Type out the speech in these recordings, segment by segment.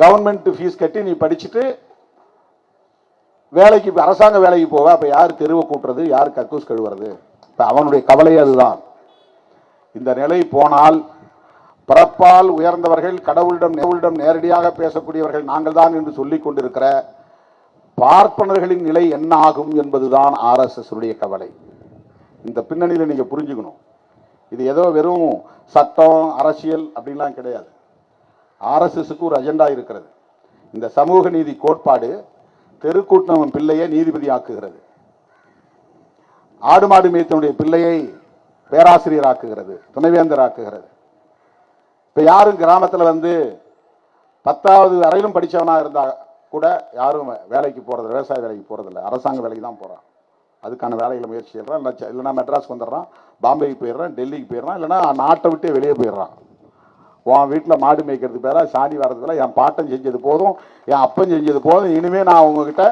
Government fees கட்டி நீ படிச்சுட்டு வேலைக்கு அரசாங்க வேலைக்கு போவ, அப்ப யார் தெருவை கூட்டுறது, யார் கக்கூஸ் கழுவுறது? அவனுடைய கவலை அதுதான். இந்த நிலை போனால் பிறப்பால் உயர்ந்தவர்கள், கடவுளிடம் நேரடியாக பேசக்கூடியவர்கள் நாங்கள் தான் என்று சொல்லிக் கொண்டிருக்கிற பார்ப்பனர்களின் நிலை என்ன ஆகும் என்பதுதான் RSS உடைய கவலை. இந்த பின்னணியில் நீங்க புரிஞ்சுக்கணும். இது ஏதோ வெறும் சட்டம் அரசியல் அப்படின்லாம் கிடையாது. RSSக்கு ஒரு அஜெண்டா இருக்கிறது. இந்த சமூக நீதி கோட்பாடு தெருக்கூட்டவன் பிள்ளையை நீதிபதி ஆக்குகிறது, ஆடு மாடு மேய்த்தனுடைய பிள்ளையை பேராசிரியர் ஆக்குகிறது, துணைவேந்தர் ஆக்குகிறது. இப்ப யாரும் கிராமத்தில் வந்து 10வது வரையிலும் படித்தவனா இருந்தா கூட யாரும் வேலைக்கு போறது, விவசாய வேலைக்கு போறதில்லை, அரசாங்க வேலைக்கு தான் போறான். அதுக்கான வேலைகளை முயற்சி செய்யறான். இல்லைன்னா மெட்ராஸ்க்கு வந்துடுறான், பாம்பேக்கு போயிடுறான், டெல்லிக்கு போயிடுறான், இல்லைன்னா நாட்டை விட்டே வெளியே போயிடுறான். உன் வீட்டில் மாடு மேய்க்கிறதுக்கு பேரா சாணி வர்றதுல என் பாட்டன் செஞ்சது போதும், என் அப்பன் செஞ்சது போதும், இனிமே நான் உங்ககிட்ட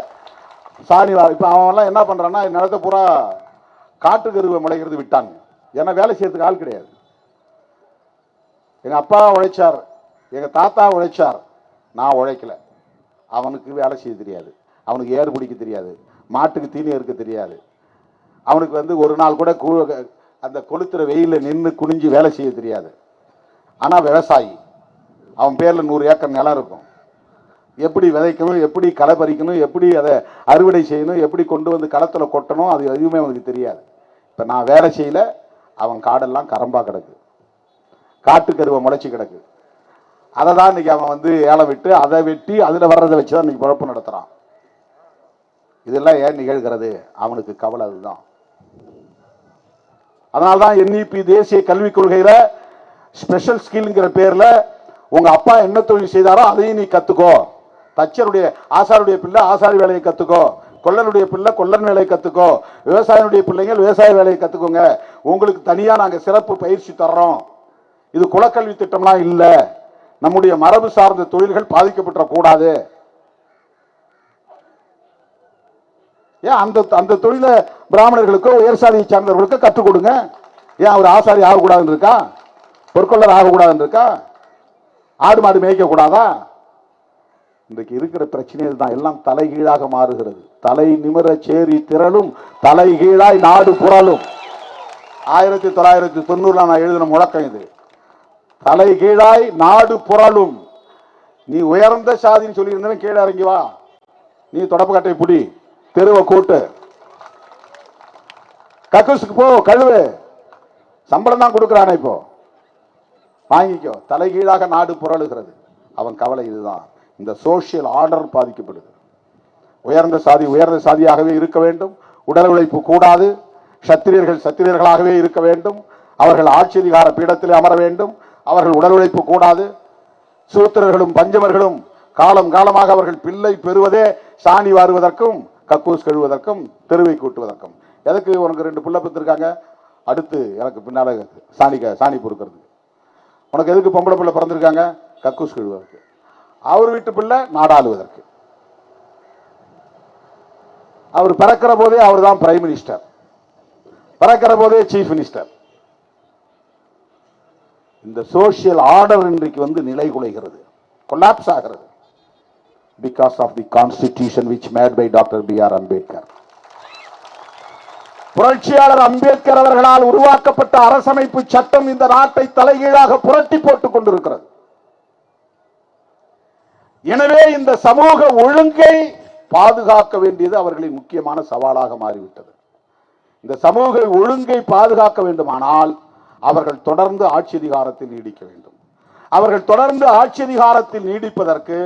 சாணி வர. இப்போ அவன்லாம் என்ன பண்றான்னா நிலத்தை பூரா காட்டுக்கருவை முளைக்கிறது விட்டாங்க. ஏன்னா வேலை செய்யறதுக்கு ஆள் கிடையாது. எங்க அப்பா உழைச்சார், எங்க தாத்தா உழைச்சார், நான் உழைக்கல. அவனுக்கு வேலை செய்ய தெரியாது, அவனுக்கு ஏறு பிடிக்க தெரியாது, மாட்டுக்கு தீனி இருக்க தெரியாது, அவனுக்கு வந்து ஒரு நாள் கூட அந்த கொளுத்துற வெயில நின்று குனிஞ்சு வேலை செய்ய தெரியாது. ஆனா விவசாயி, அவன் பேர்ல 100 ஏக்கர் நிலம் இருக்கும். எப்படி விதைக்கணும், எப்படி களை பறிக்கணும், எப்படி அதை அறுவடை செய்யணும், எப்படி கொண்டு வந்து களத்துல கொட்டணும், அது எதுவுமே அவனுக்கு தெரியாது. இப்ப நான் வேலை செய்யல, அவன் காடெல்லாம் கரம்பா கிடக்கு, காட்டுக்கருவை முளைச்சி கிடக்கு. அதை தான் இன்னைக்கு அவன் வந்து ஏலம் விட்டு அதை வெட்டி அதில் வர்றதை வச்சுதான் இன்னைக்கு குழப்பம் நடத்துறான். இதெல்லாம் ஏன் நிகழ்கிறது? அவனுக்கு கவலை அதுதான். அதனால்தான் NEP தேசிய கல்விக் கொள்கையில ஸ்பெஷல் ஸ்கில்ங்கிற பேர்ல உங்க அப்பா என்ன தொழில் செய்தாரோ அதையும் நீ கத்துக்கோ. தச்சருடைய ஆசாருடைய பிள்ளை ஆசாரி வேலையை கத்துக்கோ, கொல்லனுடைய பிள்ளை கொல்லன் வேலையை கத்துக்கோ, விவசாயினுடைய பிள்ளைங்க விவசாய வேலையை கத்துக்கோங்க. உங்களுக்கு தனியா நாங்க சிறப்பு பயிற்சி தர்றோம். இது குலக்கல்வி திட்டம்லாம் இல்ல. நம்முடைய மரபு சார்ந்த தொழில்கள் பாதிக்கப்பட்ட கூடாது. ஏன் அந்த தொழில பிராமணர்களுக்கோ உயர் சாதியை சார்ந்தவர்களுக்கோ கற்றுக் கொடுங்க. ஏன் அவர் ஆசாரி ஆகக்கூடாதுன்னு இருக்கா? பொற்கொள்ளர் ஆகக்கூடாதுன்னு இருக்கா? ஆடு மாடு மேய்க்க கூடாதா? இன்றைக்கு இருக்கிற பிரச்சனை தான். எல்லாம் தலைகீழாக மாறுகிறது. தலை நிமிர சேரி திரளும், தலைகீழாய் நாடு புரளும். 1990 நான் எழுதின முழக்கம் இது. தலைகீழாய் நாடு புரளும். நீ உயர்ந்த சாதின்னு சொல்லி இருந்தவன் கீழே இறங்கி வா. நீ தொடப்பு கட்டை புடி, தெருவை கூட்டு, கக்கூசுக்கு போ, கழுவு. சம்பளம் தான் கொடுக்கிறானே, இப்போ வாங்கிக்கோ. தலைகீழாக நாடு புரளுகிறது. அவன் கவலை இதுதான். இந்த சோசியல் ஆர்டர் பாதிக்கப்படுது. உயர்ந்த சாதியாகவே இருக்க வேண்டும், உடல் உழைப்பு கூடாது, சத்திரியர்களாகவே இருக்க வேண்டும், அவர்கள் ஆட்சி அதிகார பீடத்தில் அமர வேண்டும், அவர்கள் உடல் உழைப்பு கூடாது. சூத்திரர்களும் பஞ்சமர்களும் காலம் காலமாக அவர்கள் பிள்ளை பெறுவதே சாணி வாருவதற்கும் கக்கூஸ் கழுவதற்கும் தெருவை கூட்டுவதற்கும். எதுக்கு உனக்கு 2 பிள்ளை பெற்றிருக்காங்க, அடுத்து எனக்கு பின்னால சாணி பொறுக்கிறது. உனக்கு எதுக்கு பொம்பளை பிள்ளை பிறந்திருக்காங்க, கக்கூஸ் கழுவதற்கு. அவர் வீட்டு பிள்ளை நாடாளுவதற்கு. அவர் பிறக்கிற போதே அவர் தான் பிரைம் மினிஸ்டர், பிறக்கிற போதே சீஃப் மினிஸ்டர். இந்த சோசியல் ஆர்டர் இன்றைக்கு வந்து நிலை குலைகிறது, கொலாப்ஸ் ஆகிறது. Because of the constitution which made by Dr. B.R. Ambedkar. புரட்சியாளர் அம்பேத்கர் அவர்களால் உருவாக்கப்பட்ட அரசமைப்பு சட்டம் இந்த நாட்டை தலைகீழாக புரட்டி போட்டுக் கொண்டிருக்கிறது. எனவே இந்த சமூக ஒழுங்கை பாதுகாக்க வேண்டியது அவர்களின் முக்கியமான சவாலாக மாறிவிட்டது. இந்த சமூக ஒழுங்கை பாதுகாக்க வேண்டுமானால் அவர்கள் தொடர்ந்து ஆட்சி அதிகாரத்தில் நீடிக்க வேண்டும். அவர்கள் தொடர்ந்து ஆட்சி அதிகாரத்தில் நீடிப்பதற்கு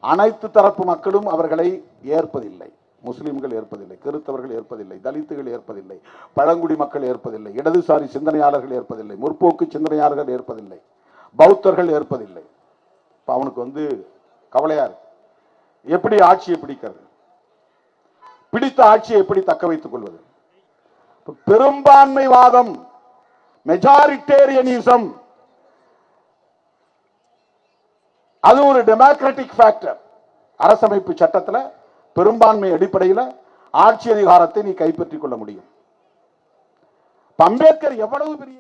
அனைத்து தரப்பு மக்களும் அவர்களை ஏற்பதில்லை. முஸ்லிம்கள் ஏற்பதில்லை, கிறிஸ்தவர்கள் ஏற்பதில்லை, தலித்துகள் ஏற்பதில்லை, பழங்குடி மக்கள் ஏற்பதில்லை, இடதுசாரி சிந்தனையாளர்கள் ஏற்பதில்லை, முற்போக்கு சிந்தனையாளர்கள் ஏற்பதில்லை, பௌத்தர்கள் ஏற்பதில்லை. அவனுக்கு வந்து கவலையா இருக்கு. எப்படி ஆட்சியை பிடிக்கிறது, பிடித்த ஆட்சியை எப்படி தக்க வைத்துக் கொள்வது? பெரும்பான்மைவாதம், மெஜாரிட்டேரியனிசம், அது ஒரு டெமோக்ராட்டிக் ஃபேக்டர். அரசமைப்பு சட்டத்தில் பெரும்பான்மை அடிப்படையில் ஆட்சி அதிகாரத்தை நீ கைப்பற்றிக் கொள்ள முடியும். அம்பேத்கர் எவ்வளவு பெரிய